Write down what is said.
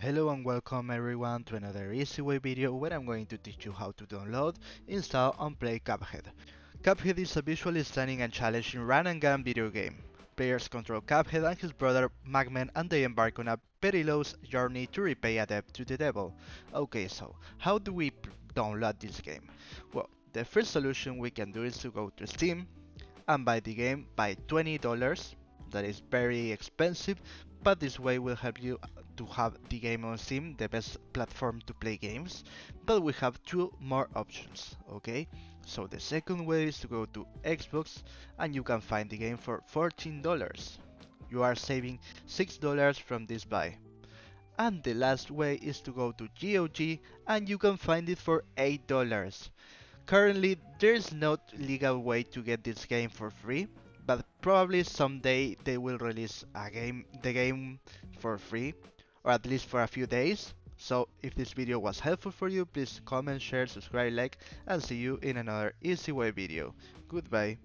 Hello and welcome everyone to another easy way video where I'm going to teach you how to download, install and play Cuphead. Cuphead is a visually stunning and challenging run and gun video game. Players control Cuphead and his brother Magman and they embark on a perilous journey to repay a debt to the devil. Okay, so how do we download this game? Well, the first solution we can do is to go to Steam and buy the game by $20. That is very expensive, but this way will help you to have the game on Steam, the best platform to play games. But we have two more options, okay? So the second way is to go to Xbox and you can find the game for $14. You are saving $6 from this buy. And the last way is to go to GOG and you can find it for $8. Currently, there's no legal way to get this game for free, but probably someday they will release the game for free, or at least for a few days. So if this video was helpful for you, please comment, share, subscribe, like, and see you in another easy way video. Goodbye.